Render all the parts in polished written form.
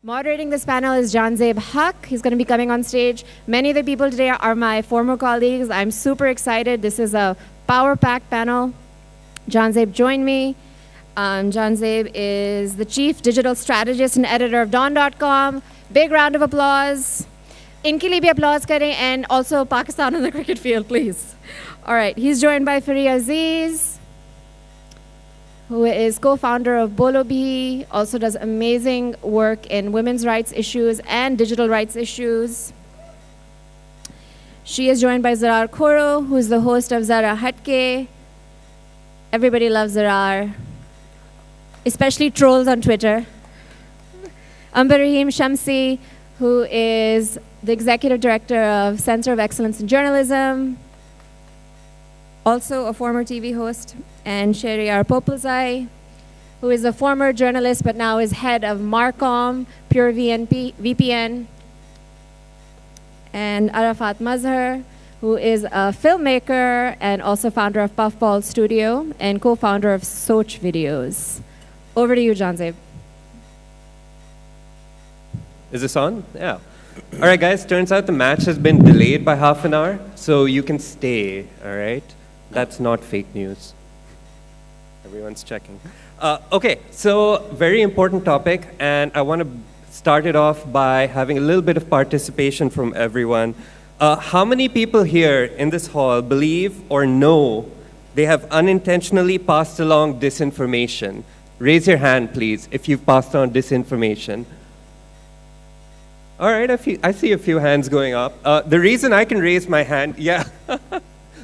Moderating this panel is Jahanzaib Haque. He's going to be coming on stage. Many of the people today are my former colleagues. I'm super excited. This is a power-packed panel. Jahanzaib joined me. Jahanzaib is the chief digital strategist and editor of Dawn.com. Big round of applause. Inke liye bhi applause kare, and also Pakistan on the cricket field, please. All right, he's joined by Farieha Aziz, who is co-founder of Bolo Bhi, also does amazing work in women's rights issues and digital rights issues. She is joined by Zarrar Khuhro, who is the host of Zarrar Haque. Everybody loves Zarrar, especially trolls on Twitter. Rahim Shamsi, who is the executive director of Center of Excellence in Journalism, also a former TV host, and Shaheryar Popalzai, who is a former journalist but now is head of Marcom, Pure VPN, and Arafat Mazhar, who is a filmmaker and also founder of Puffball Studio and co-founder of Soch Videos. Over to you, Jahanzaib. Is this on? Yeah. All right, guys, turns out the match has been delayed by half an hour, so you can stay, all right? That's not fake news. Everyone's checking. Okay, so very important topic, and I want to start it off by having a little bit of participation from everyone. How many people here in this hall believe or know they have unintentionally passed along disinformation? Raise your hand, please, if you've passed on disinformation. All right, I see a few hands going up. The reason I can raise my hand, yeah.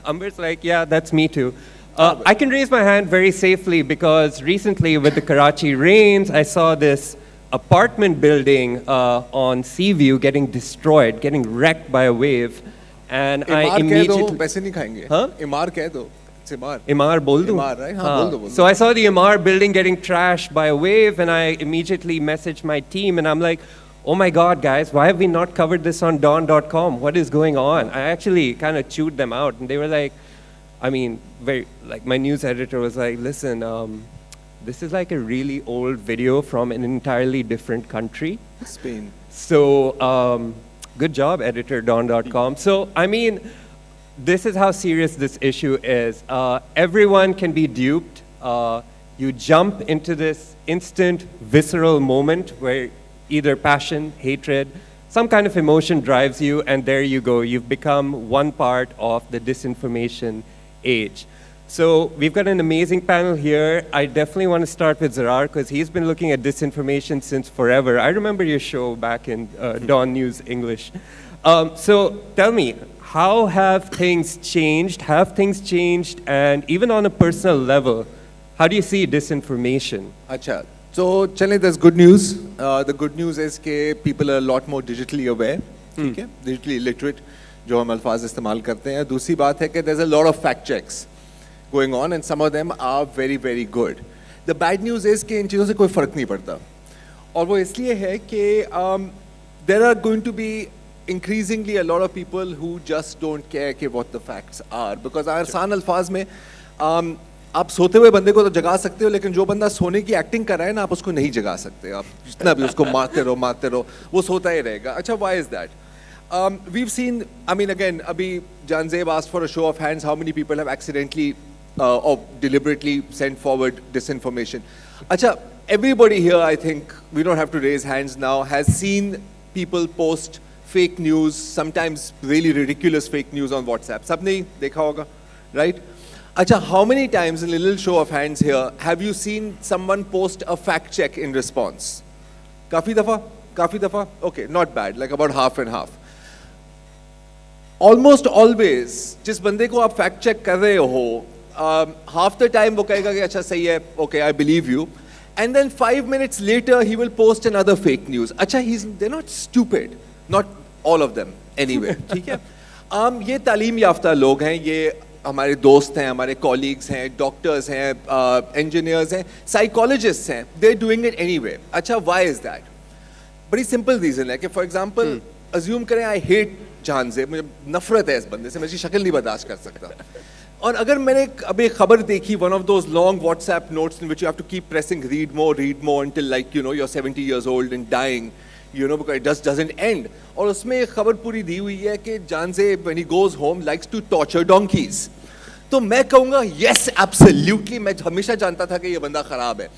Amber's like, yeah, that's me too. I can raise my hand very safely because recently with the Karachi rains, I saw this apartment building on Seaview getting destroyed, getting wrecked by a wave. And I immediately... पैसे नहीं खाएंगे. Huh? इमार कह दो. It's Imar. Imar, bol do? Imar, right? हाँ, बोल दो. So I saw the Imar building getting trashed by a wave, and I immediately messaged my team, and I'm like, oh my God, guys, why have we not covered this on Dawn.com? What is going on? I actually kind of chewed them out, and they were like, I mean, my news editor was like, listen, this is like a really old video from an entirely different country. Spain. So good job, editor Dawn.com. So, I mean, this is how serious this issue is. Everyone can be duped. You jump into this instant, visceral moment where either passion, hatred, some kind of emotion drives you, and there you go. You've become one part of the disinformation age. So we've got an amazing panel here. I definitely want to start with Zarrar because he's been looking at disinformation since forever. I remember your show back in Dawn News English. So tell me, how have things changed? Have things changed? And even on a personal level, how do you see disinformation? Acha. So, chale, there's good news. The good news is that people are a lot more digitally aware, okay? Digitally literate, जो हम अल्फाज इस्तेमाल करते हैं. दूसरी बात है कि there's a lot of fact checks going on, and some of them are very, very good. The bad news is कि इन चीज़ों से कोई फर्क नहीं पड़ता. और वो इसलिए है कि there are going to be increasingly a lot of people who just don't care कि what the facts are, because आसान अल्फाज में आप सोते हुए बंदे को तो जगा सकते हो, लेकिन जो बंदा सोने की एक्टिंग कर रहा है ना, आप उसको नहीं जगा सकते. आप जितना भी उसको मारते रहो, वो सोता ही रहेगा. अच्छा, why is that? We've seen, I mean, again, abhi Jahanzaib asked for a show of hands, how many people have accidentally or deliberately sent forward disinformation. Acha, everybody here, I think, we don't have to raise hands now, has seen people post fake news, sometimes really ridiculous fake news on WhatsApp. Sabne dekha hoga, right? Acha, how many times, in a little show of hands here, have you seen someone post a fact check in response? Kafi dafa? Kafi dafa? Okay, not bad, like about half and half. Almost always, जिस बंदे को आप fact check कर रहे हो, half the time वो कहेगा कि अच्छा सही है, okay, I believe you, and then 5 minutes later he will post another fake news. अच्छा, they're not stupid, not all of them anyway. ठीक है? ये तालीम याफ्ता लोग हैं, ये हमारे दोस्त हैं, हमारे colleagues हैं, doctors हैं, engineers हैं, psychologists हैं. They're doing it anyway. अच्छा, why is that? बड़ी simple reason है कि for example, assume करें I hate Jahanzaib, मुझे नफरत है इस बंदे से, मैं इसकी शक्ल नहीं बर्दाश्त कर सकता. और अगर मैंने अभी खबर देखी, one of those long WhatsApp notes in which you have to keep pressing read more until like you're 70 years old and dying, because it just doesn't end. और उसमें एक खबर पूरी दी हुई है कि Jahanzaib when he goes home likes to torture donkeys. तो मैं कहूँगा yes absolutely, मैं हमेशा जानता था कि ये बंदा खराब है.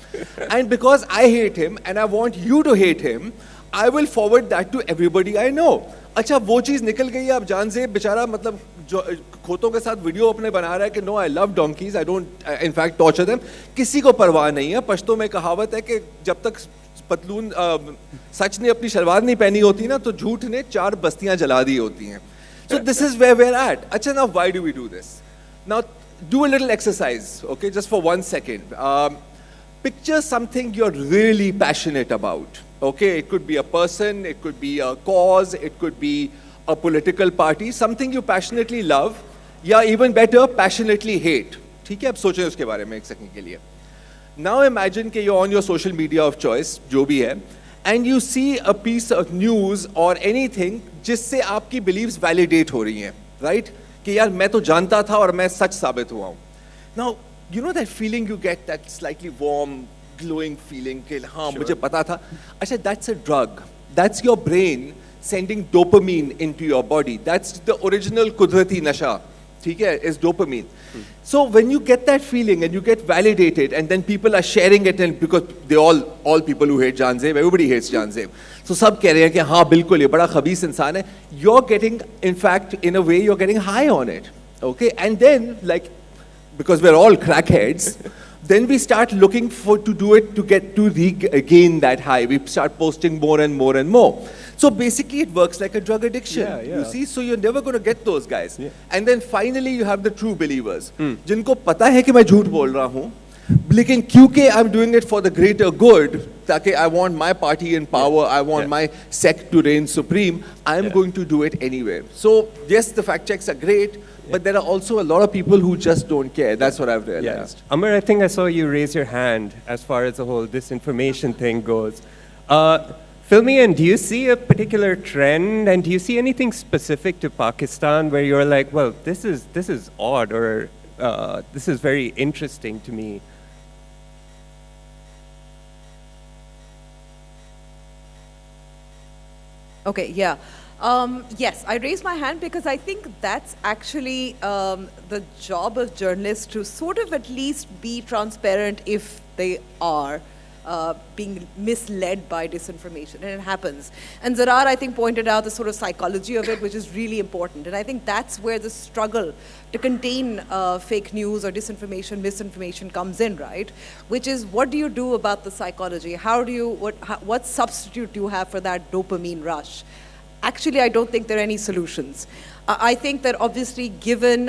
And because I hate him and I want you to hate him, I will forward that to everybody I know. अच्छा वो चीज़ निकल गई है. अब Jahanzaib बेचारा मतलब जो खोतों के साथ वीडियो अपने बना रहा है कि no I love donkeys, I don't in fact torture them. किसी को परवाह नहीं है. पश्तो में कहावत है कि जब तक पतलून सच ने अपनी शलवार नहीं पहनी होती ना तो झूठ ने 4 बस्तियां जला दी होती हैं. So this is where we're at. अच्छा now why do we do this? Now do a little exercise, okay, just for 1 second. Picture something you're really passionate about. Okay, it could be a person, it could be a cause, it could be a political party, something you passionately love, या even better, passionately hate. ठीक है, अब सोचें उसके बारे में एक second के लिए. Now imagine कि you're on your social media of choice, जो भी है, and you see a piece of news or anything जिससे आपकी beliefs validate हो रही हैं, right? कि यार मैं तो जानता था और मैं सच साबित हुआ हूँ. Now, you know that feeling you get, that slightly warm, glowing feeling कि हाँ मुझे पता था. अच्छा, that's a drug. That's your brain sending dopamine into your body. That's the original कुदरती नशा. ठीक है, is dopamine. So when you get that feeling and you get validated and then people are sharing it, and because they all people who hate Jahanzaib, everybody hates Jahanzaib. So सब कह रहे हैं कि हाँ बिल्कुल ये बड़ा खबीस इंसान है. You're getting, in fact, in a way, you're getting high on it. Okay, and then like, because we're all crackheads, then we start looking to do it to get to regain that high. We start posting more and more and more. So basically it works like a drug addiction. You see, so you're never going to get those guys. And then finally you have the true believers. जिनको पता है कि मैं झूठ बोल रहा हूँ, लेकिन क्योंकि I'm doing it for the greater good, ताकि I want my party in power, I want my sect to reign supreme, I'm going to do it anyway. So yes, the fact checks are great, but there are also a lot of people who just don't care. That's what I've realized. Amar, I think I saw you raise your hand as far as the whole disinformation thing goes. Fill me in, do you see a particular trend, and do you see anything specific to Pakistan where you're like, well, this is odd, or this is very interesting to me? Okay, yeah. Yes, I raised my hand because I think that's actually the job of journalists, to sort of at least be transparent if they are being misled by disinformation, and it happens. And Zarrar, I think, pointed out the sort of psychology of it, which is really important. And I think that's where the struggle to contain fake news or disinformation, misinformation comes in, right? Which is, what do you do about the psychology? How do you, what substitute do you have for that dopamine rush? Actually, I don't think there are any solutions. I think that obviously given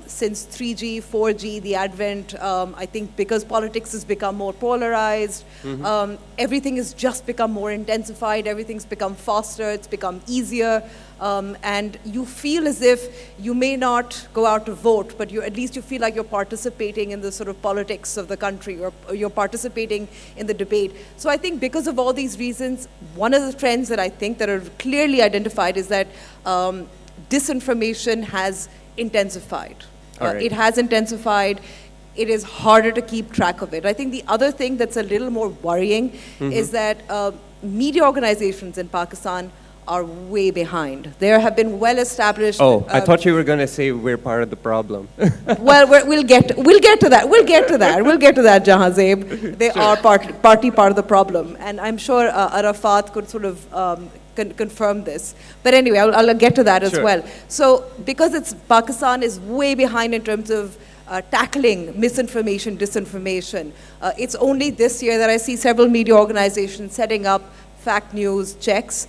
since 3G, 4G, the advent, I think because politics has become more polarized, everything has just become more intensified, everything's become faster, it's become easier, and you feel as if you may not go out to vote, but at least you feel like you're participating in the sort of politics of the country, or you're participating in the debate. So I think because of all these reasons, one of the trends that I think that are clearly identified is that disinformation has intensified. It has intensified. It is harder to keep track of it. I think the other thing that's a little more worrying is that media organizations in Pakistan are way behind. There have been well-established... Oh, I thought you were going to say we're part of the problem. Well, we'll get to that. We'll get to that, Jahanzaib. They are part of the problem. And I'm sure Arafat could sort of confirm this. But anyway, I'll get to that as well. So because Pakistan is way behind in terms of tackling misinformation, disinformation, it's only this year that I see several media organizations setting up fact news checks.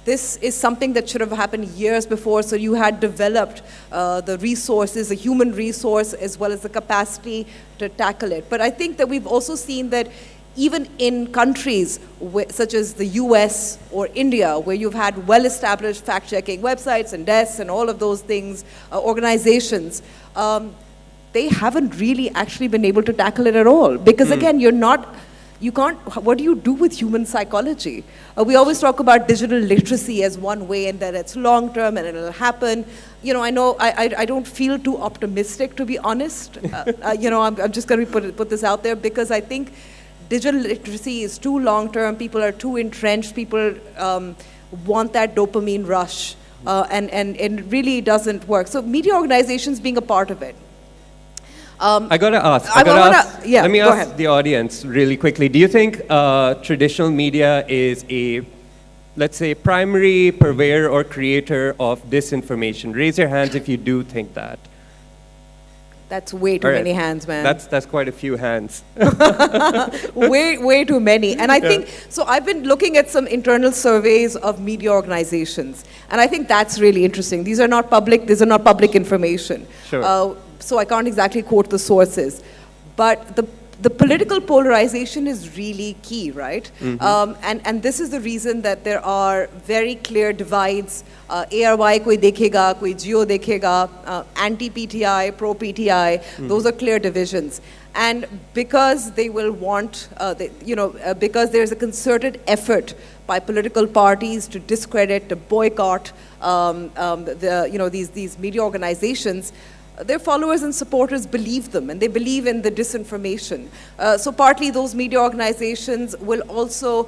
This is something that should have happened years before, so you had developed the resources, the human resource, as well as the capacity to tackle it. But I think that we've also seen that even in countries such as the US or India, where you've had well-established fact-checking websites and desks and all of those things, organizations, they haven't really actually been able to tackle it at all. Because again, you can't, what do you do with human psychology? We always talk about digital literacy as one way and that it's long term and it'll happen. You know, I don't feel too optimistic, to be honest. You know, I'm just going to put this out there because I think digital literacy is too long term. People are too entrenched. People want that dopamine rush. And it really doesn't work. So media organizations being a part of it. I got to ask. Yeah, let me go ask ahead. the audience really quickly. Do you think traditional media is a, let's say, primary purveyor or creator of disinformation? Raise your hands if you do think that. That's way too many hands, man. That's quite a few hands. way too many. And I think, so I've been looking at some internal surveys of media organizations. And I think that's really interesting. These are not public information. Sure. So I can't exactly quote the sources. But the political polarization is really key, right? And this is the reason that there are very clear divides. ARY koi dekhega, koi Jio dekhega, anti-PTI, pro-PTI, those are clear divisions. And because they will want, because there's a concerted effort by political parties to discredit, to boycott these media organizations, their followers and supporters believe them, and they believe in the disinformation. So partly those media organizations will also,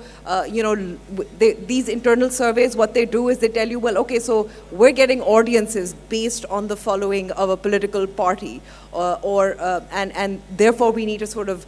these internal surveys, what they do is they tell you, well, okay, so we're getting audiences based on the following of a political party, and therefore we need to sort of,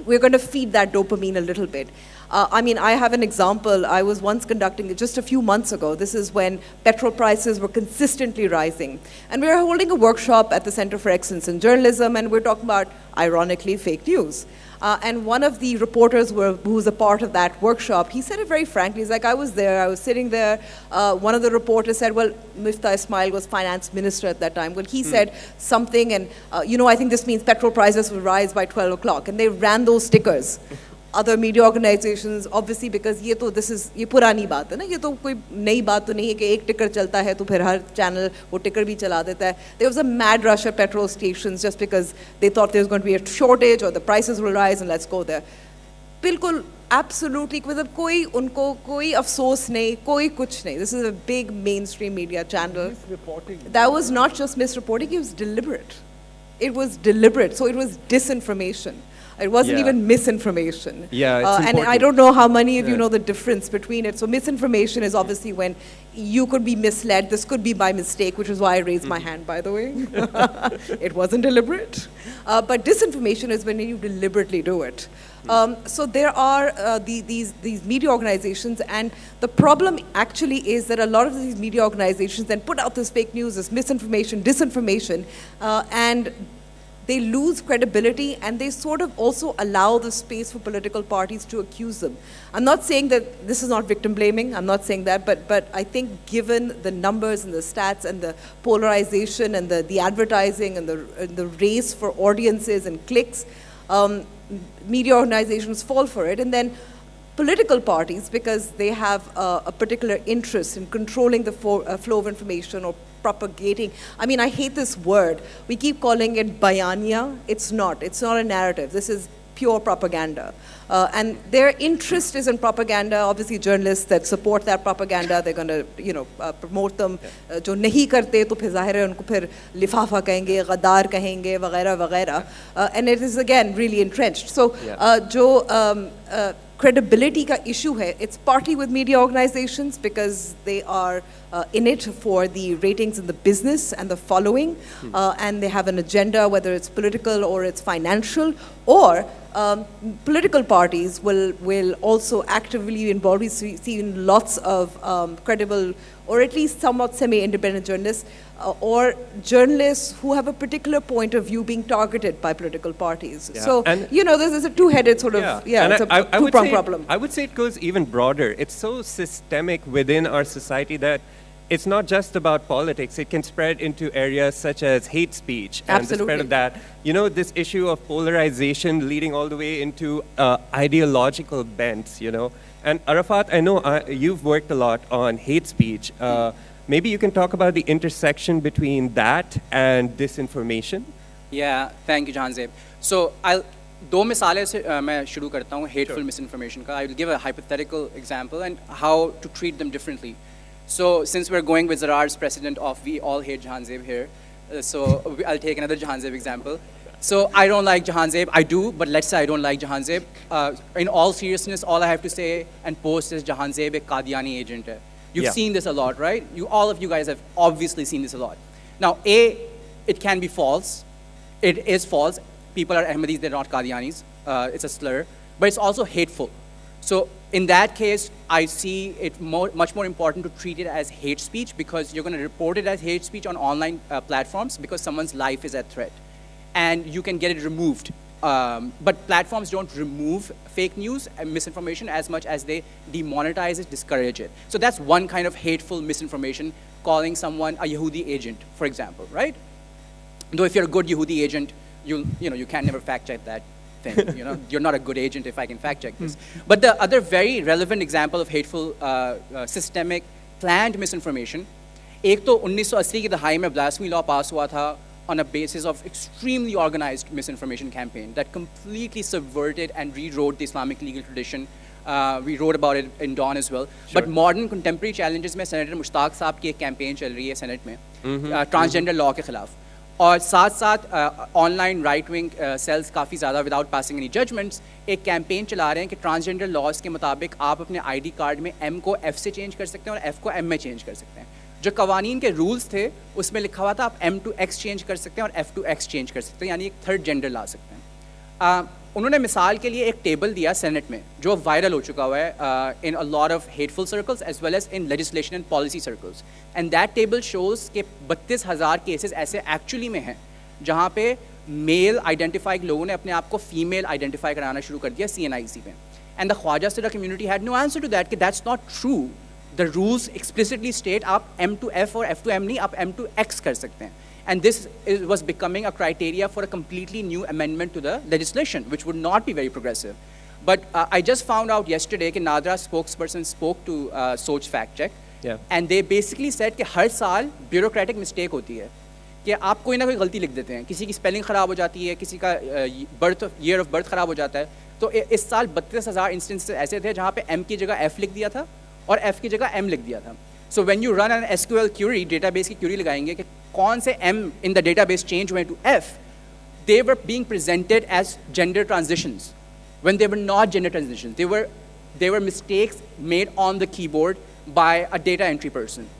we're going to feed that dopamine a little bit. I mean, I have an example. I was once conducting it just a few months ago. This is when petrol prices were consistently rising. And we were holding a workshop at the Center for Excellence in Journalism, and we're talking about, ironically, fake news. And one of the reporters who was a part of that workshop, he said it very frankly. He's like, I was there, I was sitting there. One of the reporters said, well, Miftah Ismail was finance minister at that time. Well, he said something, and I think this means petrol prices will rise by 12 o'clock. And they ran those stickers. Other media organizations, obviously, because ये पुरानी बात है ना, ये तो कोई नई बात तो नहीं है कि एक टिकर चलता है तो फिर हर चैनल वो टिकर भी चला देता है. There was a mad rush at petrol stations just because they thought there was going to be a shortage or the prices will rise and let's go there. बिल्कुल, absolutely, मतलब कोई उनको कोई अफसोस नहीं, कोई कुछ नहीं. This is a big mainstream media channel. That was not just misreporting, it was deliberate. It was deliberate, so it was disinformation. It wasn't even misinformation. Yeah, it's and I don't know how many of you know the difference between it. So misinformation is obviously when you could be misled. This could be by mistake, which is why I raised my hand, by the way. It wasn't deliberate. But disinformation is when you deliberately do it. So there are these media organizations, and the problem actually is that a lot of these media organizations then put out this fake news, this misinformation, disinformation, and they lose credibility, and they sort of also allow the space for political parties to accuse them. I'm not saying that this is not victim blaming, I'm not saying that, but I think given the numbers and the stats and the polarization and the advertising and the race for audiences and clicks, media organizations fall for it. And then political parties, because they have a particular interest in controlling the flow of information or propagating. I mean, I hate this word. We keep calling it bayaniya. It's not. It's not a narrative. This is pure propaganda. And their interest is in propaganda. Obviously, journalists that support that propaganda, they're going to, promote them. जो नहीं करते तो फिर ज़ाहिर है उनको फिर लिफाफा कहेंगे, गद्दार कहेंगे, वगैरह वगैरह. And it is again really entrenched. So जो credibility ka issue hai, it's partly with media organizations because they are in it for the ratings in the business and the following, and they have an agenda, whether it's political or it's financial, or political parties will also actively be involved. We've seen lots of credible or at least somewhat semi-independent journalists or journalists who have a particular point of view being targeted by political parties. Yeah. So, this is a two-headed sort of, it's a two-pronged problem. I would say it goes even broader. It's so systemic within our society that it's not just about politics. It can spread into areas such as hate speech and the spread of that. This issue of polarization leading all the way into ideological bents, And Arafat, I know you've worked a lot on hate speech. Maybe you can talk about the intersection between that and disinformation? Yeah, thank you, Jahanzaib. So दो मिसालें से मैं शुरू करता हूँ hateful misinformation का. I will give a hypothetical example and how to treat them differently. So since we're going with Zarrar's precedent of we all hate Jahanzaib here, so I'll take another Jahanzaib example. So I don't like Jahanzaib. I do, but let's say I don't like Jahanzaib. In all seriousness, all I have to say and post is Jahanzaib a Qadiani agent hai. You've seen this a lot, right? All of you guys have obviously seen this a lot. Now, it can be false. It is false. People are Ahmadis, they're not Qadianis. It's a slur. But it's also hateful. So in that case, I see it much more important to treat it as hate speech because you're going to report it as hate speech on online platforms because someone's life is at threat. And you can get it removed. But platforms don't remove fake news and misinformation as much as they demonetize it, discourage it. So that's one kind of hateful misinformation, calling someone a Yehudi agent, for example, right? Though if you're a good Yehudi agent, you can never fact check that thing. You're not a good agent if I can fact check this. But the other very relevant example of hateful, systemic, planned misinformation, एक तो 1980 की दहाई में blasphemy law pass हुआ था on a basis of extremely organized misinformation campaign that completely subverted and rewrote the Islamic legal tradition. We wrote about it in Dawn as well. Sure. But modern contemporary challenges में Senator Mushtaq साहब की एक campaign चल रही है Senate में transgender law के खिलाफ. और साथ साथ online right wing cells काफ़ी ज़्यादा without passing any judgments एक campaign चला रहे हैं कि transgender laws के मुताबिक आप अपने ID card में M को F से change कर सकते हैं और F को M में change कर सकते हैं. जो कवानीन के रूल्स थे उसमें लिखा हुआ था आप M to X चेंज कर सकते हैं और F to X चेंज कर सकते हैं यानी एक थर्ड जेंडर ला सकते हैं. उन्होंने मिसाल के लिए एक टेबल दिया सेनेट में जो वायरल हो चुका हुआ है in a lot of hateful circles as well as in legislation and policy circles and that table shows के 32,000 केसेस ऐसे एक्चुअली में हैं जहाँ पे मेल आइडेंटिफाइड लोगों ने अपने आप को फीमेल आइडेंटिफाई कराना शुरू कर दिया CNIC पे and the Khwaja Sira community had no answer to that कि that's not true. The rules explicitly state आप M to F और F to M नहीं आप M to X कर सकते हैं. And this was becoming a criteria for a completely new amendment to the legislation, which would not be very progressive. But I just found out yesterday कि Nadra spokesperson spoke to Soch Fact Check, and they basically said कि हर साल bureaucratic mistake होती है कि आप कोई ना कोई गलती लिख देते हैं, किसी की स्पेलिंग ख़राब हो जाती है, किसी का year of birth ख़राब हो जाता है. तो इस साल 32,000 इंस्टेंस ऐसे थे जहाँ पे M की जगह F लिख दिया था और F की जगह M लिख दिया था. So when you run an SQL query, database की query लगाएंगे कि कौन से M in the database change हुए to F, they were being presented as gender transitions when they were not gender transitions. They were mistakes made on the keyboard by a data entry person.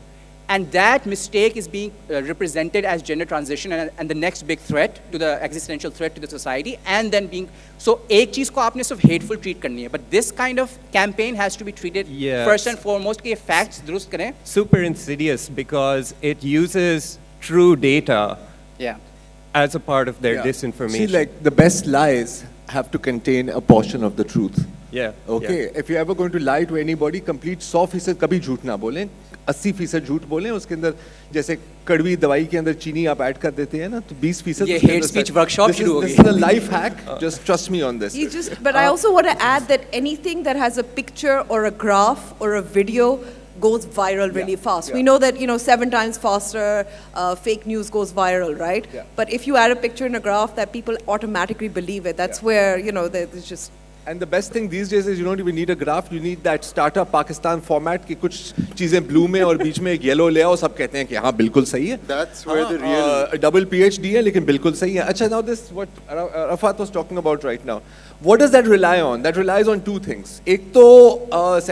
And that mistake is being represented as gender transition and the next big threat to the existential threat to the society and then being so एक चीज़ को आपने सिर्फ hateful treat करनी है but this kind of campaign has to be treated first and foremost कि ये facts दुरुस्त करें. Super insidious because it uses true data as a part of their disinformation. See, like the best lies have to contain a portion of the truth. Okay. If you're ever going to lie to anybody, complete 100% कभी झूठ ना बोलें, 80% झूठ बोलें. उसके अंदर जैसे कड़वी दवाई के अंदर चीनी आप ऐड कर देते हैं ना, तो 20% ये hate speech workshop शुरू हो गई. This is a life hack. Just trust me on this. But I also want to add that anything that has a picture or a graph or a video goes viral really fast. We know that 7 times faster fake news goes viral, right? But if you add a picture and a graph, that people automatically believe it. That's where there's just. And the best thing these days is you don't even need a graph. You need that startup Pakistan format कि कुछ चीजें blue में और बीच में एक yellow ले आओ, सब कहते हैं कि हाँ बिल्कुल सही है. That's where the real double PhD है लेकिन बिल्कुल सही है. अच्छा, now this what Arafat was talking about right now. What does that rely on? That relies on two things. एक तो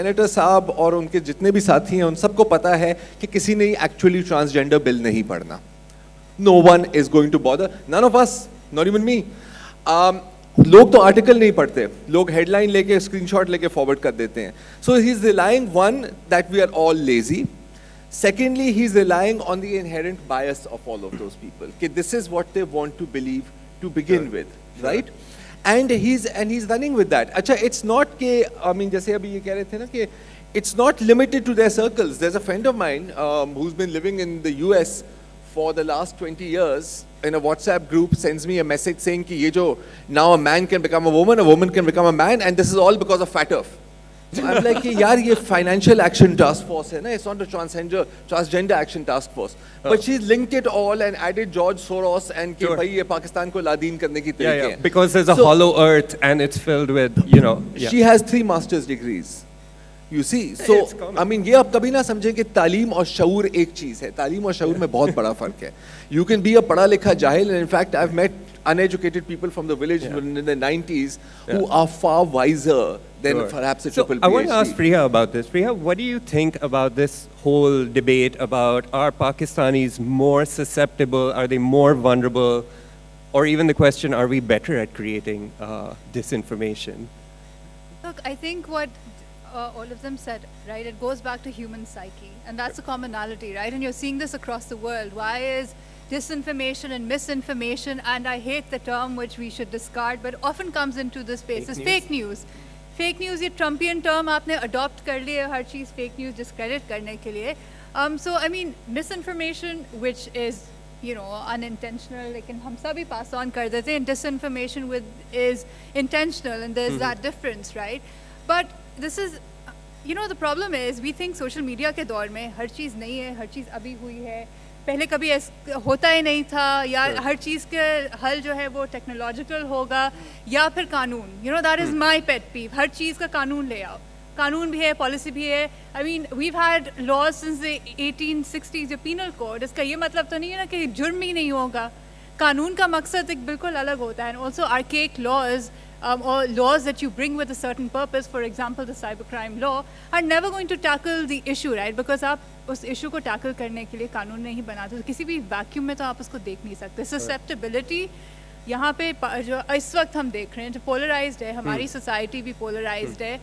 senator साहब और उनके जितने भी साथी हैं उन सबको पता है कि किसी ने actually transgender bill नहीं पढ़ना. No one is going to bother. None of us, not even me. लोग तो आर्टिकल नहीं पढ़ते, लोग हेडलाइन लेके स्क्रीनशॉट लेके फॉरवर्ड कर देते हैं. So he is relying one that we are all lazy. Secondly he is relying on the inherent bias of all of those people कि this is what they want to believe to begin with, right? And he is running with that. अच्छा, it's not के I mean जैसे अभी ये कह रहे थे ना कि it's not limited to their circles. There is a friend of mine who is been living in the US for the last 20 years in a WhatsApp group sends me a message saying कि ये जो now a man can become a woman can become a man, and this is all because of fat earth. I'm like कि यार ये financial action task force है ना, it's not a transgender action task force. But she's linked it all and added George Soros and कि भाई ये पाकिस्तान को लादीन करने की तरीके हैं. Because there's a hollow earth and it's filled with, She has 3 master's degrees. You see, so I mean ये आप कभी ना समझें कि तालीम और शऊर एक चीज़ है. तालीम और शऊर में बहुत बड़ा फर्क है. You can be a पढ़ा लिखा जाहिल, and in fact I've met uneducated people from the village in the 90s who are far wiser than perhaps a triple PhD. I want to ask Farieha about this. Farieha, what do you think about this whole debate about are Pakistanis more susceptible, are they more vulnerable, or even the question, are we better at creating disinformation? Look, I think what all of them said, right, it goes back to human psyche, and that's a commonality, right? And you're seeing this across the world. Why is disinformation and misinformation, and I hate the term which we should discard, but often comes into this space, is fake news. Fake news, ये Trumpian term आपने adopt कर लिया हर चीज़ fake news discredit करने के लिए. So I mean misinformation, which is unintentional, लेकिन हम सभी pass on कर देते हैं. Disinformation is intentional, and there's that difference, right? But this is, the problem is we think social media के दौर में हर चीज़ नहीं है, हर चीज़ अभी हुई है. पहले कभी होता ही नहीं था, या हर चीज़ के हल जो है वो टेक्नोलॉजिकल होगा या फिर कानून. That is my pet peeve. हर चीज़ का कानून ले आओ. कानून भी है, पॉलिसी भी है. I mean, we've had laws since the 1860s, जो penal code. इसका ये मतलब तो नहीं है ना कि जुर्म ही नहीं होगा. कानून का मकसद एक बिल्कुल अलग होता है. And also archaic laws or laws that you bring with a certain purpose, for example, the cybercrime law, are never going to tackle the issue, right? Because आप उस issue को tackle करने के लिए कानून नहीं बनाते. तो किसी भी vacuum में तो आप उसको देख नहीं सकते. Susceptibility यहाँ पे जो इस वक्त हम देख रहे हैं, जो polarized है, हमारी society भी polarized है.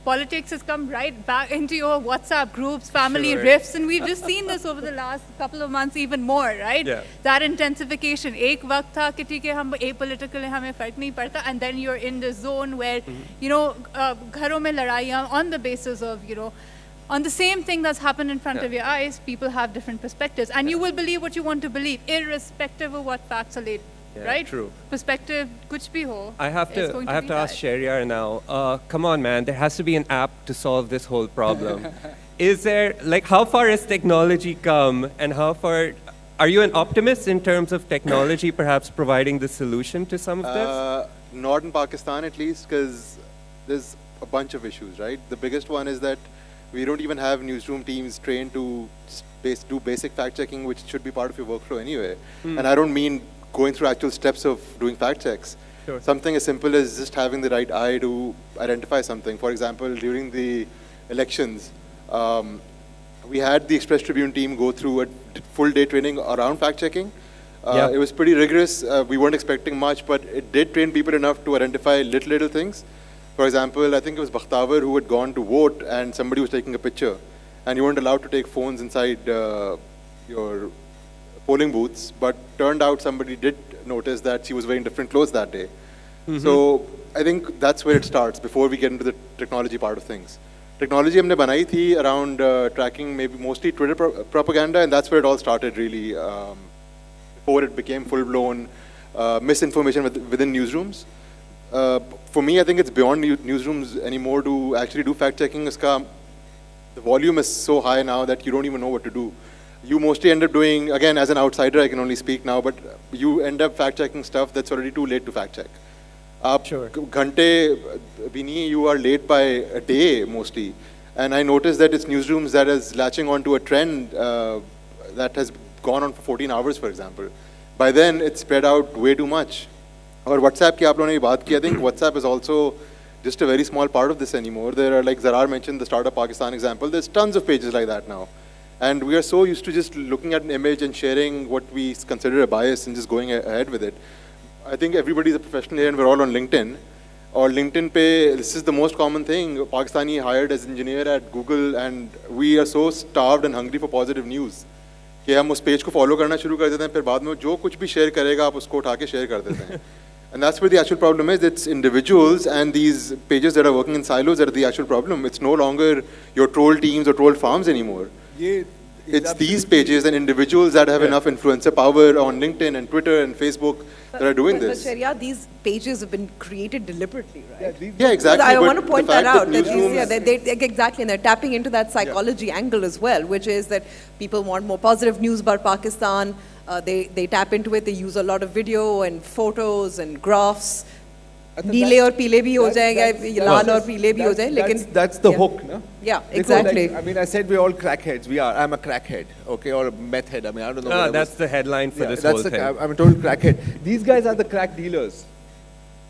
Politics has come right back into your WhatsApp groups, family rifts, and we've just seen this over the last couple of months even more, right? That intensification. एक वक्त था कि ठीक है हम apolitical हैं, हमें फर्क नहीं पड़ता, and then you're in the zone where, घरों में लड़ाइयाँ on the basis of, on the same thing that's happened in front of your eyes, people have different perspectives, and you will believe what you want to believe, irrespective of what facts are laid. Right? True. Perspective, kuch bhi ho. I have to ask Shaheryar now. Come on, man. There has to be an app to solve this whole problem. Is there, how far has technology come, and how far are you an optimist in terms of technology perhaps providing the solution to some of this? Not in Pakistan, at least, because there's a bunch of issues, right? The biggest one is that we don't even have newsroom teams trained to do basic fact checking, which should be part of your workflow anyway. And I don't mean going through actual steps of doing fact checks. Something as simple as just having the right eye to identify something. For example, during the elections, we had the Express Tribune team go through a full day training around fact checking. It was pretty rigorous. We weren't expecting much, but it did train people enough to identify little things. For example, I think it was Bakhtawar who had gone to vote and somebody was taking a picture, and you weren't allowed to take phones inside your polling booths, but turned out somebody did notice that she was wearing different clothes that day. So I think that's where it starts before we get into the technology part of things. Technology हमने बनाई थी around tracking maybe mostly Twitter propaganda, and that's where it all started really, before it became full-blown misinformation within newsrooms. For me, I think it's beyond newsrooms anymore to actually do fact-checking. The volume is so high now that you don't even know what to do. You mostly end up doing, again, as an outsider, I can only speak now, but you end up fact-checking stuff that's already too late to fact-check. Ghante bini, you are late by a day, mostly. And I noticed that it's newsrooms that is latching onto a trend that has gone on for 14 hours, for example. By then, it's spread out way too much. Or WhatsApp ki aap logone ne baat ki, I think WhatsApp is also just a very small part of this anymore. There are, like Zarrar mentioned, the Startup Pakistan example, there's tons of pages like that now. And we are so used to just looking at an image and sharing what we consider a bias and just going ahead with it. I think everybody's a professional here and we're all on LinkedIn. Or LinkedIn pe, this is the most common thing. Pakistani hired as engineer at Google, and we are so starved and hungry for positive news कि हम उस page को follow करना शुरू कर देते हैं, फिर बाद में जो कुछ भी शेयर करेगा आप उसको उठा के शेयर कर देते हैं. And that's where the actual problem is. It's individuals and these pages that are working in silos that are the actual problem. It's no longer your troll teams or troll farms anymore. ये It's these pages and individuals that have enough influencer power on LinkedIn and Twitter and Facebook that are doing this. But Shaheryar, these pages have been created deliberately, right? Yeah, exactly. I but want to point the that fact out. That newsrooms- exactly, and they're tapping into that psychology angle as well, which is that people want more positive news about Pakistan. They tap into it. They use a lot of video and photos and graphs. नीले और पीले भी हो जाएंगे, लाल और पीले भी हो जाए, लेकिन that's the hook, no? Yeah, Because, exactly. like, I mean, I said we're all crackheads. I'm a crackhead, okay, or a meth head. I mean, I don't know. Ah, whatever. that's the headline for this that's whole thing. I'm a total crackhead. These guys are the crack dealers.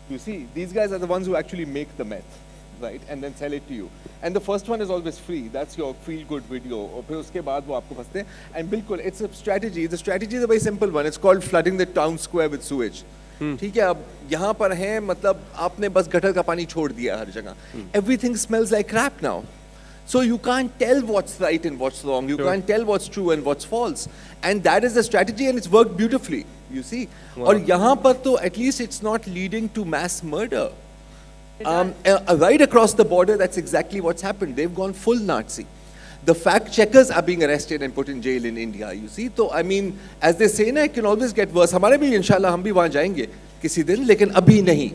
You see, these guys are the ones who actually make the meth, right, and then sell it to you. And the first one is always free. That's your feel-good video. और फिर उसके बाद वो आपको फंसते हैं. And बिल्कुल, it's a strategy. The strategy is a very simple one. It's called flooding the town square with sewage. ठीक है, अब यहाँ पर है, मतलब आपने बस गटर का पानी छोड़ दिया हर जगह. Everything smells like crap now. So you can't tell what's right and what's wrong. You can't tell what's true and what's false. And that is the strategy, and it's worked beautifully. You see. और यहाँ पर तो at least it's not leading to mass murder. Right across the border, that's exactly what's happened. They've gone full Nazi. The fact checkers are being arrested and put in jail in India. You see, so I mean, as they say, ना, it can always get worse. हमारे भी इंशाल्लाह हम भी वहाँ जाएंगे किसी दिन, लेकिन अभी नहीं.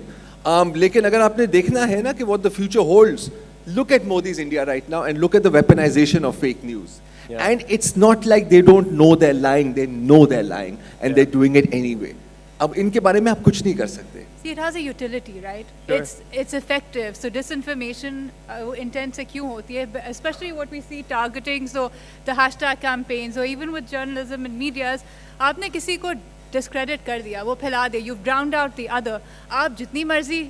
लेकिन अगर आपने देखना है ना कि what the future holds, look at Modi's India right now and look at the weaponization of fake news. Yeah. And it's not like they don't know they're lying. They know they're lying, and they're doing it anyway. अब इनके बारे में आप कुछ नहीं कर सकते. See, it has a utility, right? Sure. It's effective. So disinformation intent से क्यों होती है? Especially what we see targeting, so the hashtag campaigns, or even with journalism and medias, आपने किसी को discredit कर दिया, वो फैला दे. You've drowned out the other. आप जितनी मर्जी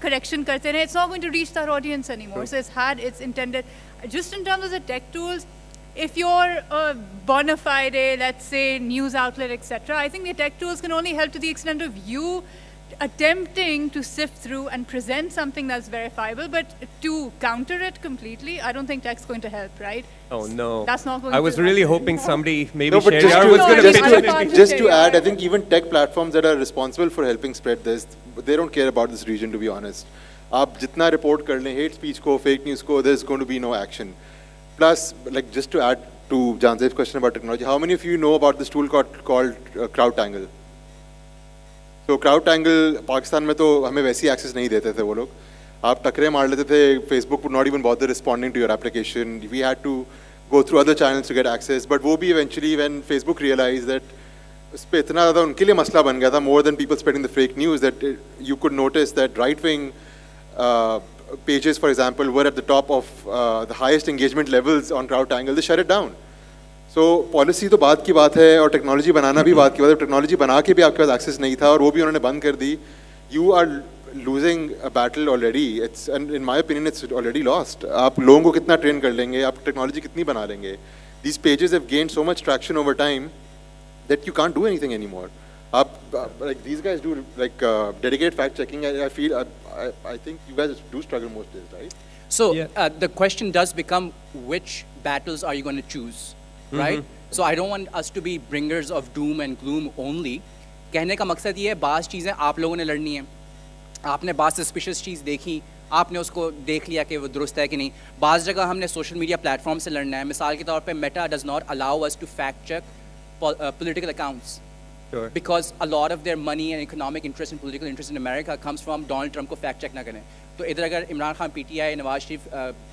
correction करते रहे, it's not going to reach that audience anymore. So it's intended. Just in terms of the tech tools, if you're a bona fide, let's say, news outlet, etc., I think the tech tools can only help to the extent of you attempting to sift through and present something that's verifiable, but to counter it completely, I don't think tech's going to help, right? Oh no. That's not going I to was really happen. hoping somebody, maybe No, but Shaheryar was going to pitch in. just to add, I think even tech platforms that are responsible for helping spread this, they don't care about this region, to be honest. आप जितना report कर लें, hate speech को, fake news को, there's going to be no action. Plus, like, just to add to Jahanzaib's question about technology, how many of you know about this tool called CrowdTangle? So CrowdTangle, Pakistan में तो हमें वैसी access नहीं देते थे वो लोग. आप टकरे मार लेते थे, Facebook would not even bother responding to your application. We had to go through other channels to get access. But वो भी eventually, when Facebook realized that उस पे इतना ज़्यादा उनके लिए मसला बन गया था, more than people spreading the fake news, that you could notice that right-wing pages, for example, were at the top of the highest engagement levels on CrowdTangle. They shut it down. So policy तो बात की बात है और technology बनाना भी बात की बात है. Technology बना के भी आपके पास access नहीं था और वो भी उन्होंने बंद कर दी. You are losing a battle already. And in my opinion, it's already lost. आप लोगों को कितना train कर लेंगे, आप technology कितनी बना लेंगे. These pages have gained so much traction over time that you can't do anything anymore. Like these guys do like dedicated fact checking. I think you guys do struggle most days, right? So the question does become, which battles are you going to choose, right? So I don't want us to be bringers of doom and gloom only. कहने का मकसद ये है, बाज़ चीज़ें आप लोगों ने लड़नी है. आपने बाज़ suspicious चीज़ देखी, आपने उसको देख लिया कि वो दुरुस्त है कि नहीं. बाज़ जगह हमने social media platform से लड़ना है. मिसाल के तौर पे Meta does not allow us to fact check political accounts. Sure. Because a lot of their money and economic interest and political interest in America comes from Donald Trump को fact check ना करें. तो इधर अगर Imran Khan PTI, Nawaz Sharif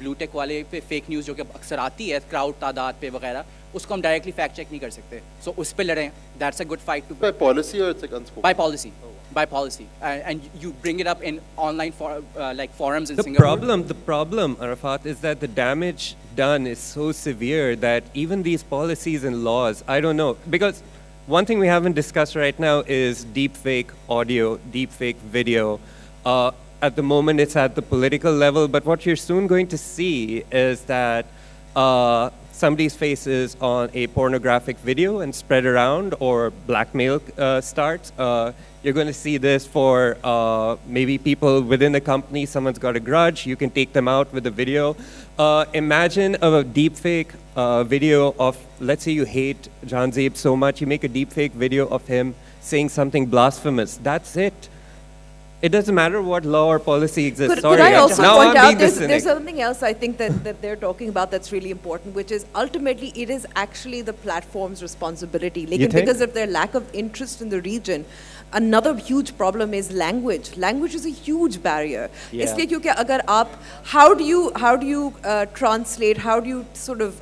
blue tech वाले पे fake news जो कि अक्सर आती है क्राउड तादाद पे वगैरह, उसको हम डायरेक्टली फैक्ट चेक नहीं कर सकते. सो उस पे लड़ें. That's a good fight too. By policy or it's like unspoken? By policy. By policy. And you bring it up in online like forums in The Singapore. problem, Arafat, is that the damage done is so severe that even these policies and laws, I don't know, because one thing we haven't discussed right now is deepfake audio, deepfake video. At the moment, it's at the political level, but what you're soon going to see is that somebody's face is on a pornographic video and spread around, or blackmail starts. You're going to see this for maybe people within the company. Someone's got a grudge. You can take them out with a video. Imagine a deepfake video of, let's say you hate Jahanzaib so much, you make a deepfake video of him saying something blasphemous. That's it. It doesn't matter what law or policy exists. Could Sorry, I also now point I'm out being there's cynic. something else I think that they're talking about that's really important, which is ultimately it is actually the platform's responsibility. Like, think? because of their lack of interest in the region, another huge problem is language. Language is a huge barrier. Yeah. इसलिए क्योंकि अगर आप how do you translate, how do you sort of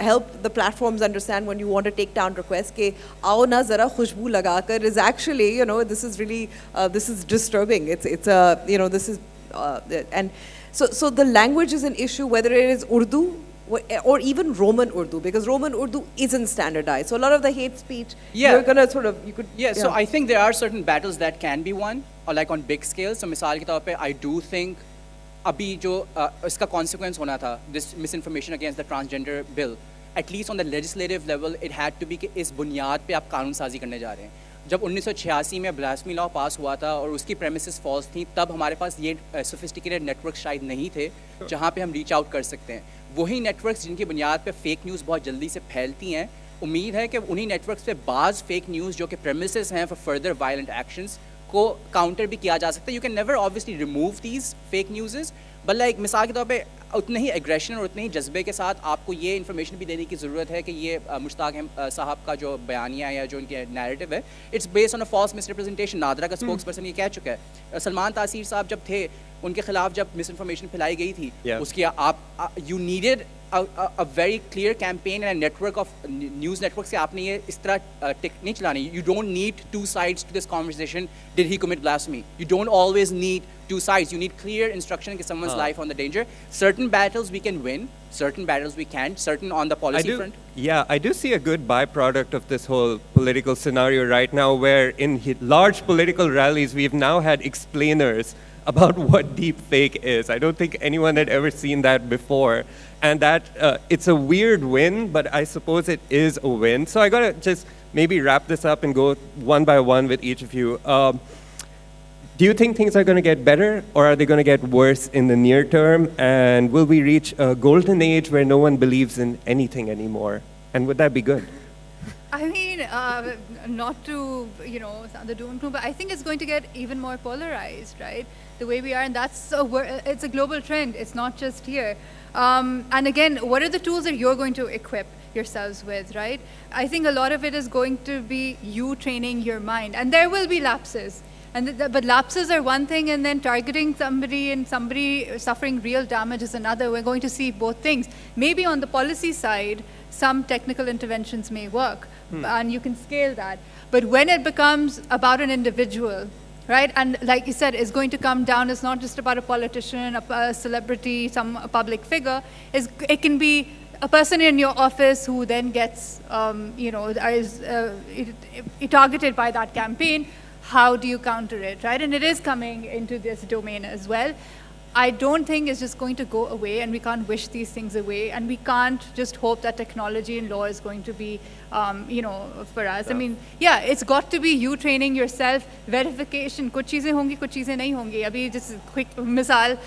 help the platforms understand when you want to take down requests ke आओ ना ज़रा खुशबू लगाकर is actually, you know, this is really this is disturbing. It's a, you know, this is and so the language is an issue, whether it is Urdu or even Roman Urdu, because Roman Urdu isn't standardized. So a lot of the hate speech, you're gonna sort of, you could. Yeah, so I think there are certain battles that can be won, or like on big scale. So मिसाल के तौर पे, I do think अभी जो इसका consequence होना था, this misinformation against the transgender bill, at least on the legislative level, it had to be कि इस बुनियाद पे आप कानून साजी करने जा रहे हैं. जब 1986 में ब्लास्फेमी लॉ पास हुआ था और उसकी प्रेमिसेस फॉल्स थी, तब हमारे पास ये सोफिस्टिकेटेड नेटवर्क शायद नहीं थे जहाँ पे हम रीच आउट कर सकते हैं. वही नेटवर्क्स जिनकी बुनियाद पे फेक न्यूज़ बहुत जल्दी से फैलती हैं, उम्मीद है कि उन्हीं नेटवर्क्स पे बाज़ फेक न्यूज़ जो कि प्रेमिसेस हैं फॉर फर्दर वायलेंट एक्शंस को काउंटर भी किया जा सकता है. You can never obviously remove these fake news, but like मिसाल के तौर पे उतने ही एग्रेशन और उतने ही जज्बे के साथ आपको ये इन्फॉर्मेशन भी देने की ज़रूरत है कि ये मुश्ताक साहब का जो बयानिया है या जो उनके नैरेटिव है, it's based on a false misrepresentation. NADRA का स्पोक्स पर्सन ये कह चुका है. सलमान तासीर साहब जब थे, उनके खिलाफ जब मिस इन्फॉर्मेशन फैलाई गई थी, उसकी आप you needed a very clear campaign and a network of news networks से आपने ये इस तरह नहीं चलानी. You don't need two sides to this conversation. Did he commit blasphemy? You don't always need two sides. You need clear instruction that someone's life on the danger. Certain battles we can win, certain battles we can't, certain on the policy front. Yeah, I do see a good byproduct of this whole political scenario right now, where in large political rallies we've now had explainers about what deep fake is. I don't think anyone had ever seen that before. And that, it's a weird win, but I suppose it is a win. So I gotta just maybe wrap this up and go one by one with each of you. Do you think things are gonna get better, or are they gonna get worse in the near term? And will we reach a golden age where no one believes in anything anymore? And would that be good? I mean, not to, you know, sound the doom and gloom, but I think it's going to get even more polarized, right? The way we are, and it's a global trend. It's not just here. And again, what are the tools that you're going to equip yourselves with, right? I think a lot of it is going to be you training your mind, and there will be lapses. But lapses are one thing, and then targeting somebody and somebody suffering real damage is another. We're going to see both things. Maybe on the policy side, some technical interventions may work, and you can scale that. But when it becomes about an individual, right, and like you said, it's going to come down, it's not just about a politician, a celebrity, a public figure. It can be a person in your office who then gets, you know, is targeted by that campaign. How do you counter it, right? And it is coming into this domain as well. I don't think it's just going to go away, and we can't wish these things away, and we can't just hope that technology and law is going to be, you know, for us. I mean, yeah, it's got to be you training yourself, verification. कुछ चीज़ें होंगी, कुछ चीज़ें नहीं होंगी. अभी just quick मिसाल,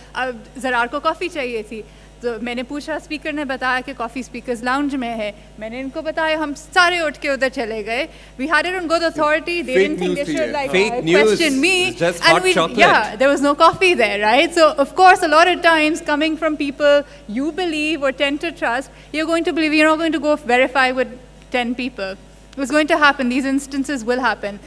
ज़रार को कॉफ़ी चाहिए थी, तो मैंने पूछा, स्पीकर ने बताया कि कॉफ़ी स्पीकर्स लाउंज में है. मैंने इनको बताया, हम सारे उठ के उधर चले गए. We had it on good authority. They didn't think they should like question me. Just and hot chocolate. Yeah, there was no coffee there, right? So of course, a lot of times coming from people you believe or tend to trust, you're going to believe. You're not going to go verify with 10 people. It's going to happen. These instances will happen.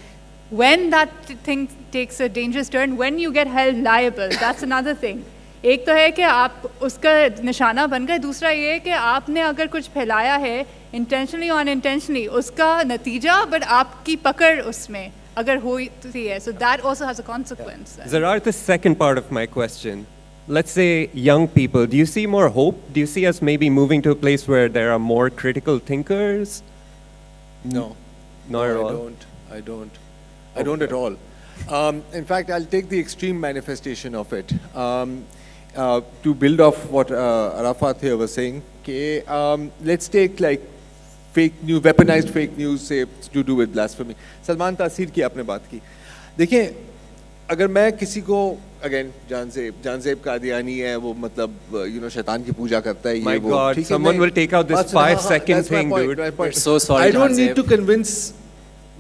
When that thing takes a dangerous turn, when you get held liable, that's another thing. एक तो है कि आप उसका निशाना बन गए, दूसरा ये है कि आपने अगर कुछ फैलाया है intentionally or unintentionally, उसका नतीजा but आपकी पकड़ उसमें अगर होती है, so that also has a consequence. Zarrar, the second part of my question. Let's say young people, do you see more hope? Do you see us maybe moving to a place where there are more critical thinkers? No. Not at all? I don't at all. In fact, I'll take the extreme manifestation of it. To build off what Arafat here was saying, let's take like fake news, weaponized fake news, say to do with blasphemy. Salman तासीर की आपने बात की. देखिए, अगर मैं किसी को again जानज़ेब कादियानी है, वो मतलब you know शैतान की पूजा करता है. My God, someone will take out this 5-second thing, dude. So sorry, I don't need to convince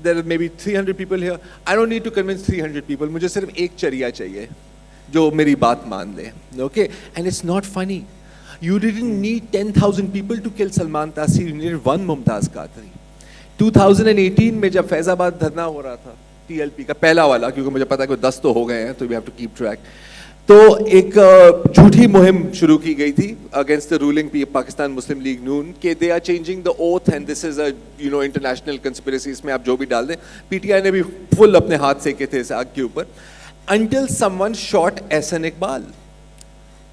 there are maybe 300 people here. I don't need to convince 300 people. मुझे सिर्फ एक चरिया चाहिए जो मेरी बात मान ले. Okay? And it's not funny. You didn't need 10,000 people to kill Salman Taseer. You needed one Mumtaz Qadri. 2018 में जब फैजाबाद धरना हो रहा था TLP का पहला वाला, क्योंकि मुझे पता है कि 10 तो हो गए हैं, तो we have to keep track. तो एक झूठी मुहिम शुरू की गई थी against the ruling Pakistan Muslim League Noon कि they are changing the oath and this is a international conspiracy. इसमें आप जो भी डाल दें. PTI ने भी full अपने हाथ सेके थे इस आग के ऊपर. Until someone shot Ehsan Iqbal.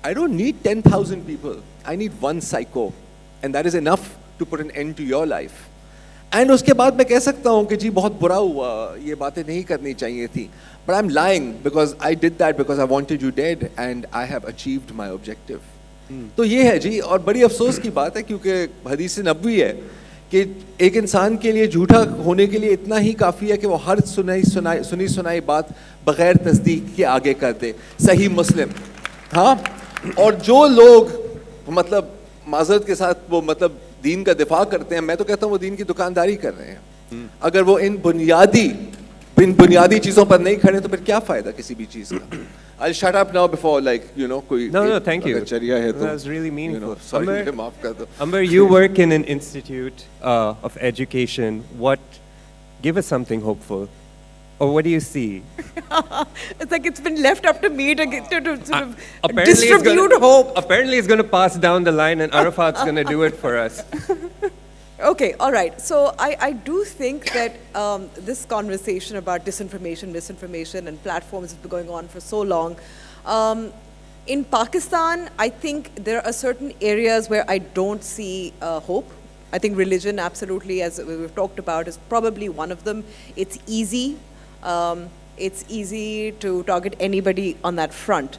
I don't need 10,000 people. I need one psycho, and that is enough to put an end to your life. And उसके बाद मैं कह सकता हूँ कि जी बहुत बुरा हुआ, ये बातें नहीं करनी चाहिए थी. But I'm lying because I did that because I wanted you dead and I have achieved my objective. तो ये है जी, और बड़ी अफसोस की बात है क्योंकि हदीस नबवी है कि एक इंसान के लिए झूठा होने के लिए इतना ही काफ़ी है कि वो हर सुनी सुनाई बात बग़ैर तस्दीक के आगे कर दे. सही मुस्लिम. हाँ, और जो लोग मतलब माज़रत के साथ वो मतलब दीन का दिफा करते हैं, मैं तो कहता हूँ वो दीन की दुकानदारी कर रहे हैं. अगर वो इन बुनियादी चीज़ों पर नहीं खड़े तो फिर क्या फ़ायदा किसी भी चीज़ का. I'll shut up now before कोई No, thank you. चरिया है तो that was really meaningful. sorry, माफ कर दो. Amber, you work in an institute of education. Give us something hopeful. Or what do you see? It's like it's been left up to me to sort of Apparently it's distribute gonna- hope. Apparently it's going to pass down the line and Arafat's going to do it for us. Okay, all right. So I do think that this conversation about disinformation, misinformation, and platforms has been going on for so long. In Pakistan, I think there are certain areas where I don't see hope. I think religion, absolutely, as we've talked about, is probably one of them. It's easy. It's easy to target anybody on that front.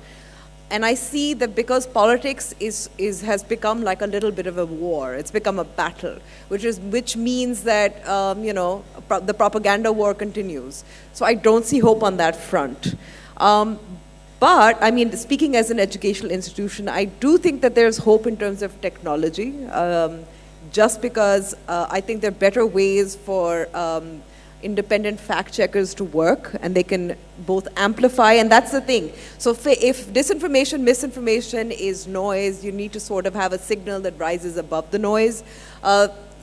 And I see that because politics has become like a little bit of a war. It's become a battle, which means that the propaganda war continues. So I don't see hope on that front. But I mean, speaking as an educational institution, I do think that there's hope in terms of technology. Just because I think there are better ways for independent fact checkers to work, and they can both amplify, and that's the thing. So if disinformation, misinformation is noise, you need to sort of have a signal that rises above the noise.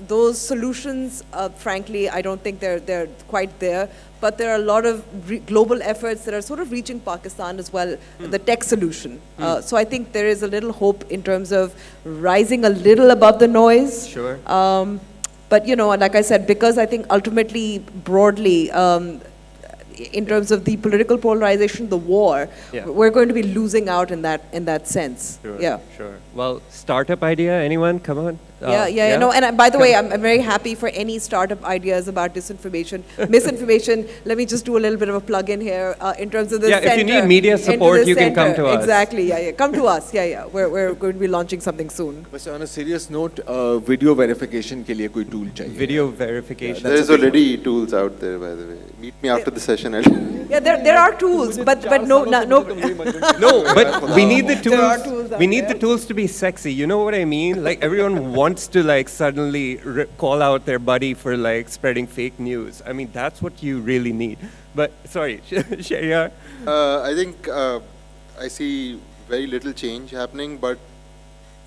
Those solutions, frankly, I don't think they're quite there. But there are a lot of global efforts that are sort of reaching Pakistan as well, the tech solution. So I think there is a little hope in terms of rising a little above the noise. Sure. But like I said, because I think ultimately, broadly, in terms of the political polarization, the war, we're going to be losing out in that sense. Sure, yeah. Sure. Well, startup idea, anyone? Come on. Yeah. No, and by the way, I'm very happy for any startup ideas about disinformation, misinformation. Let me just do a little bit of a plug-in here in terms of the center. If you need media support, you can come to us. Exactly, yeah. Come to us, yeah. We're going to be launching something soon. But on a serious note, video verification के लिए कोई tool चाहिए. Video verification. There's already tools out there, by the way. Meet me after the session. Yeah, there are tools, but no. No, but we need the There are tools. tools out We need there. the tools to be sexy. You know what I mean? Like everyone wants to like suddenly call out their buddy for like spreading fake news. I mean, that's what you really need. But sorry, Shaheryar. I think I see very little change happening, but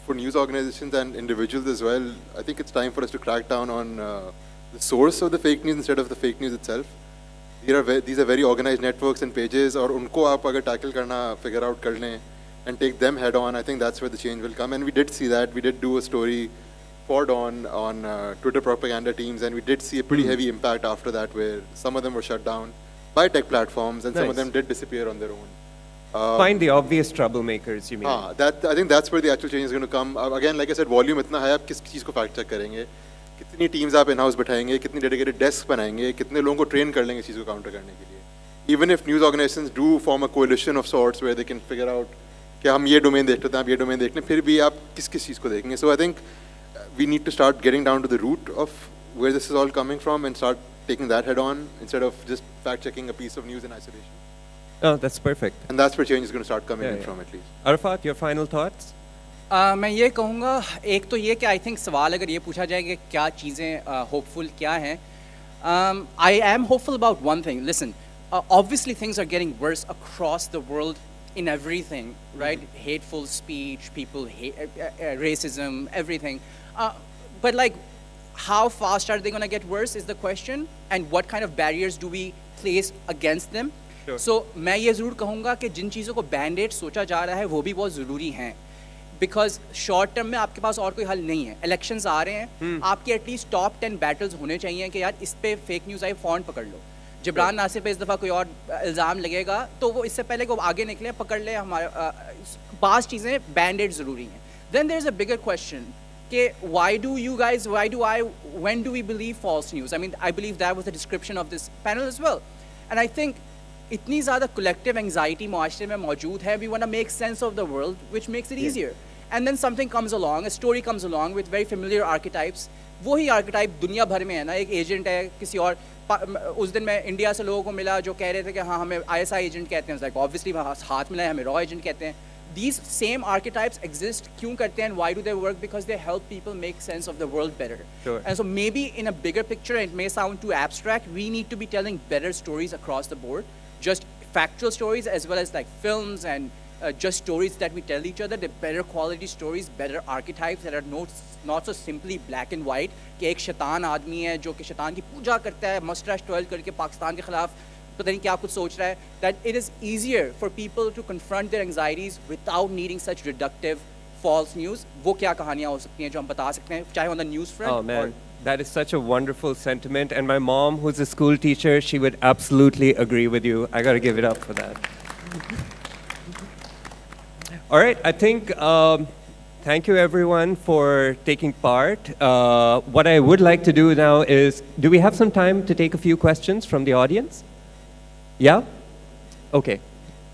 for news organizations and individuals as well, I think it's time for us to crack down on the source of the fake news instead of the fake news itself. These are very organized networks and pages, और उनको आप अगर tackle करना, figure out कर लें, and take them head on, I think that's where the change will come. And we did see that. We did do a story for Dawn on Twitter propaganda teams, and we did see a pretty heavy impact after that, where some of them were shut down by tech platforms, and some of them did disappear on their own. Find the obvious troublemakers, you mean? I think that's where the actual change is going to come. Again, like I said, volume इतना है, आप किस चीज़ को fact check करेंगे, कितनी teams आप in-house बैठाएंगे, कितनी dedicated desks बनाएंगे, कितने लोगों को train कर लेंगे इस चीज़ को counter करने के लिए. Even if news organizations do form a coalition of sorts where they can figure out कि हम ये domain देख लेते हैं, आप ये domain देख लें, फिर भी आप किस चीज़ को देखेंगे. So I think we need to start getting down to the root of where this is all coming from and start taking that head on instead of just fact checking a piece of news in isolation. Oh, that's perfect. And that's where change is going to start coming in from, at least. Arafat, your final thoughts? मैं ये कहूँगा, एक तो ये कि I think सवाल अगर ये पूछा जाए कि क्या चीज़ें होपफुल क्या हैं, I am hopeful about one thing. Listen, obviously things are getting worse across the world in everything, right? Hateful speech, people hate, racism, everything. But like, how fast are they going to get worse is the question, and what kind of barriers do we place against them? Sure. So मैं ये ज़रूर कहूँगा कि जिन चीज़ों को बैंडेड सोचा जा रहा है वो भी बहुत ज़रूरी हैं, बिकॉज शॉर्ट टर्म में आपके पास और कोई हल नहीं है. इलेक्शंस आ रहे हैं, आपके एटलीस्ट टॉप 10 बैटल्स होने चाहिए कि यार इस पे फेक न्यूज़ आई फ़ौरन पकड़ लो. जिब्रान नासिर पे इस दफ़ा कोई और इल्ज़ाम लगेगा तो वो इससे पहले को आगे निकले पकड़ ले. हमारे पास चीज़ें बैंडेड ज़रूरी हैं. Then there is a bigger question कि why do you guys, why do I, when do we believe false news? I mean, I believe that was the description of this panel as well. And I think इतनी ज़्यादा collective anxiety माशरे में मौजूद है, we want to make sense of the world, which makes it easier. And then something comes along, a story comes along with very familiar archetypes. वही archetype दुनिया भर में है ना, एक agent है किसी और. उस दिन मैं इंडिया से लोगों को मिला जो कह रहे थे कि हाँ हमें ISI agent कहते हैं. Like obviously हाथ मिला है, हमें raw agent कहते हैं. These same archetypes exist. क्यों करते हैं? And why do they work? Because they help people make sense of the world better. Sure. And so maybe in a bigger picture, it may sound too abstract, we need to be telling better stories across the board. Just factual stories as well as like films and just stories that we tell each other. They're better quality stories, better archetypes that are not so simply black and white. कि एक शैतान आदमी है जो कि शैतान की पूजा करता है, मस्टराश ट्वेल्व करके पाकिस्तान के खिलाफ पता नहीं क्या कुछ सोच रहा है. That it is easier for people to confront their anxieties without needing such reductive false news. वो क्या कहानियाँ हो सकती हैं जो हम बता सकते हैं, चाहे on the news front. Oh man, that is such a wonderful sentiment. And my mom, who's a school teacher, she would absolutely agree with you. I gotta give it up for that. All right, I think thank you everyone for taking part. What I would like to do now is, do we have some time to take a few questions from the audience? Yeah? Okay.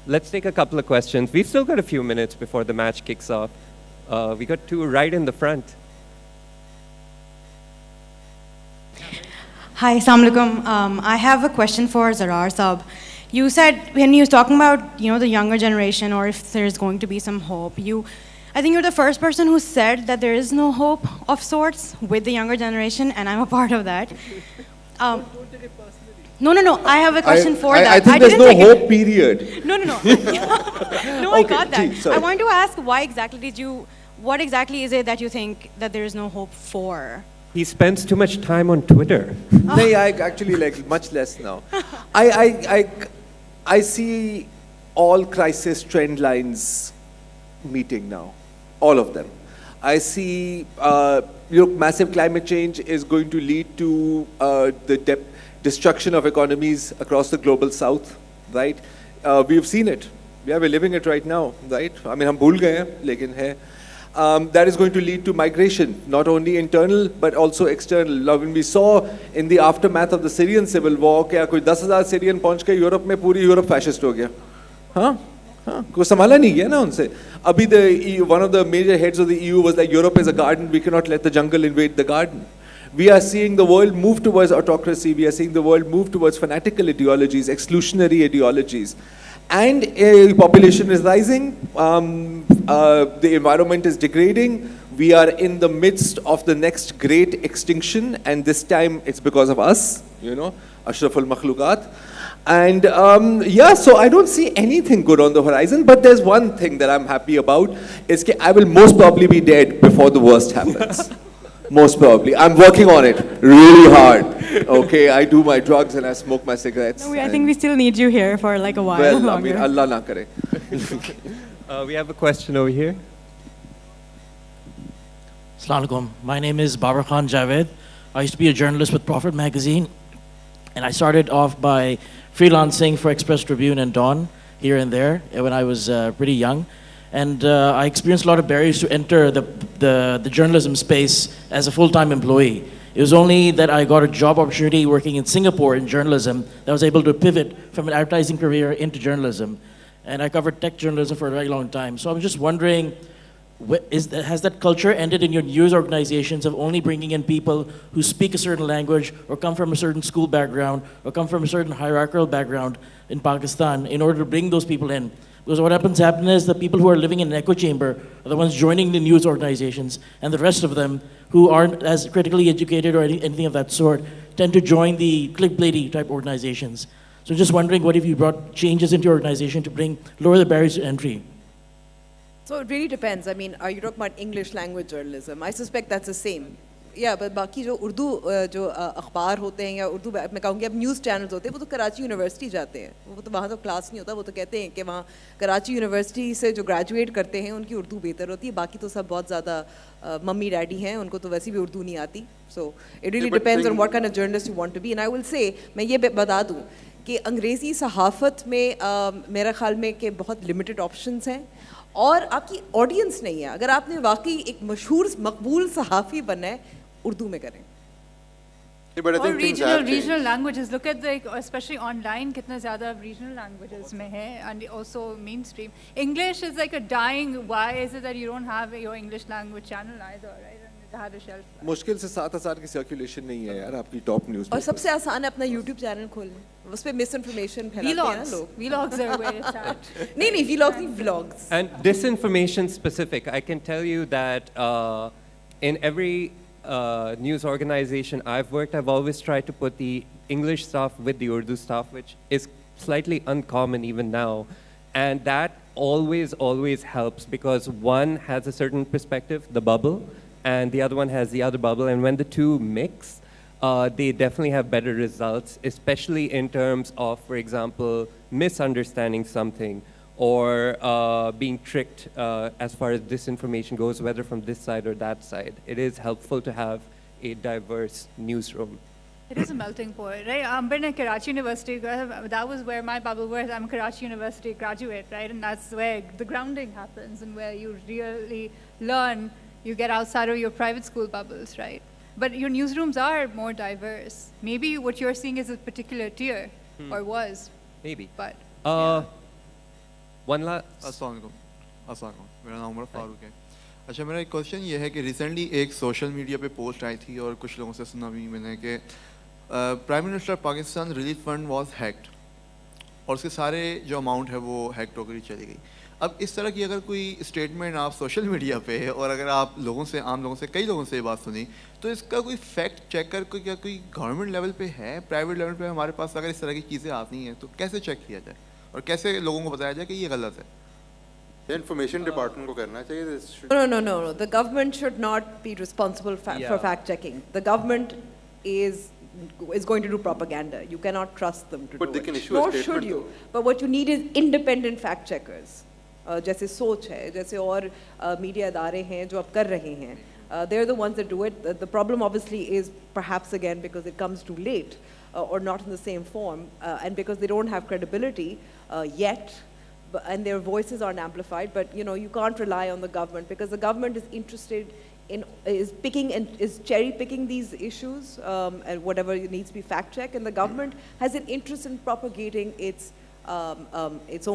Let's take a couple of questions. We've still got a few minutes before the match kicks off. We got two right in the front. Hi, Assalamu alaikum. I have a question for Zarrar Saab. You said when you was talking about the younger generation or if there's going to be some hope, I think you're the first person who said that there is no hope of sorts with the younger generation, and I'm a part of that. No. I have a question for that. I think there's no hope, period. No. No, I got that. Sorry. I want to ask what exactly is it that you think that there is no hope for? He spends too much time on Twitter. No, I actually like much less now. I see all crisis trend lines meeting now, all of them. I see massive climate change is going to lead to the destruction of economies across the global south, right? We've seen it. Yeah, we're living it right now, right? I mean, hum bhul gaye hain, lekin hai. That is going to lead to migration, not only internal but also external. Now, when we saw in the aftermath of the Syrian civil war, क्या कोई 10,000 Syrian पहुंच के Europe में पूरी Europe fascist हो गया, हाँ, कोई संभाला नहीं गया ना उनसे. अभी the EU, one of the major heads of the EU was like, Europe is a garden, we cannot let the jungle invade the garden. We are seeing the world move towards autocracy. We are seeing the world move towards fanatical ideologies, exclusionary ideologies. And population is rising, the environment is degrading, we are in the midst of the next great extinction, and this time it's because of us, Ashraful Makhluqat. And so I don't see anything good on the horizon, but there's one thing that I'm happy about, is that I will most probably be dead before the worst happens. Most probably. I'm working on it really hard. Okay, I do my drugs and I smoke my cigarettes. No, I think we still need you here for like a while longer. I mean, Allah na kare. We have a question over here. Assalamu alaikum. My name is Babar Khan Javed. I used to be a journalist with Prophet magazine, and I started off by freelancing for Express Tribune and Dawn here and there when I was pretty young. And I experienced a lot of barriers to enter the journalism space as a full-time employee. It was only that I got a job opportunity working in Singapore in journalism that I was able to pivot from an advertising career into journalism. And I covered tech journalism for a very long time. So I'm just wondering, has that culture ended in your news organizations of only bringing in people who speak a certain language or come from a certain school background or come from a certain hierarchical background in Pakistan in order to bring those people in? Because what happens is the people who are living in an echo chamber are the ones joining the news organizations, and the rest of them who aren't as critically educated or anything of that sort tend to join the clickbaity type organizations. So just wondering, what if you brought changes into your organization to lower the barriers to entry? So it really depends. I mean, are you talking about English language journalism? I suspect that's the same. Yeah, but बाकी जो उर्दू जो अखबार होते हैं या उर्दू मैं कहूँगी अब न्यूज़ चैनल्स होते हैं वो तो कराची यूनिवर्सिटी जाते हैं, वो तो वहाँ तो क्लास नहीं होता, वो तो कहते हैं कि वहाँ कराची यूनिवर्सिटी से जो ग्रेजुएट करते हैं उनकी उर्दू बेहतर होती है, बाकी तो सब बहुत ज़्यादा मम्मी डैडी हैं, उनको तो वैसे भी उर्दू नहीं आती. So it really depends on what kind of journalist you want to be. And I will say, मैं ये बता दूँ कि अंग्रेज़ी सहाफ़त में मेरा ख्याल में कि बहुत लिमिटेड ऑप्शंस हैं और आपकी ऑडियंस नहीं है. अगर आपने वाकई एक मशहूर मकबूल सहाफ़ी बनना है, उर्दू में करें. Or regional languages. Look at especially online, कितना ज़्यादा regional languages में है, and also mainstream. English is like a dying. Why is it that you don't have your English language channel either, right? And it had a shelf. मुश्किल से 7,000 की circulation नहीं है यार आपकी top news. और सबसे आसान है अपना YouTube चैनल खोलना. उस पे misinformation फैलाते हैं ना लोग. Vlogs are where it's at. नहीं vlogs नहीं vlogs. And disinformation specific, I can tell you that in every news organization I've worked, I've always tried to put the English stuff with the Urdu stuff, which is slightly uncommon even now. And that always helps because one has a certain perspective, the bubble, and the other one has the other bubble. And when the two mix, they definitely have better results, especially in terms of, for example, misunderstanding something or being tricked as far as disinformation goes, whether from this side or that side. It is helpful to have a diverse newsroom. It is a melting pot, right? I've been at Karachi University. That was where my bubble was. I'm a Karachi University graduate, right? And that's where the grounding happens and where you really learn. You get outside of your private school bubbles, right? But your newsrooms are more diverse. Maybe what you're seeing is a particular tier, or was. Maybe. But yeah. One last. अस्सलाम मेरा नाम उमर फारूक है. अच्छा, मेरा एक question ये है कि रिसेंटली एक सोशल मीडिया पे पोस्ट आई थी और कुछ लोगों से सुना भी मैंने कि prime minister Pakistan relief fund was hacked और उसके सारे जो अमाउंट है वो हैक्ड होकर ही चली गई. अब इस तरह की अगर कोई स्टेटमेंट आप सोशल मीडिया पे और अगर आप आम लोगों से कई लोगों से ये बात सुनी, तो इसका कोई फैक्ट चेकर क्या कोई गवर्नमेंट लेवल पे है, प्राइवेट लेवल पे हमारे पास अगर इस तरह की चीज़ें आती हैं तो कैसे चेक किया जाए और कैसे लोगों को बताया जाए कि ये गलत है? Information department को करना चाहिए. No. The government should not be responsible for fact checking. The government is going to do propaganda. You cannot trust them to do it. But they can issue a statement. Nor should you. But what you need is independent fact checkers. जैसे सोच है, जैसे और media इदारे हैं जो अब कर रहे हैं. They're the ones that do it. The problem obviously is perhaps again because it comes too late or not in the same form and because they don't have credibility yet. And their voices aren't amplified, but you can't rely on the government because the government is interested in is cherry picking these issues and whatever needs to be fact checked, and the government has an interest in propagating its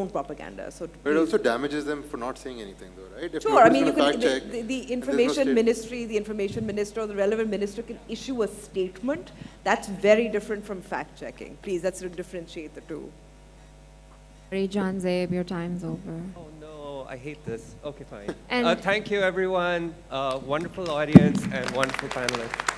own propaganda. So but it also damages them for not saying anything, though, right? If sure, I mean the information ministry, the information minister, or the relevant minister can issue a statement. That's very different from fact checking. Please, let's differentiate the two. Jahanzaib, your time's over. Oh no, I hate this. Okay, fine. And thank you, everyone. Wonderful audience and wonderful panelists.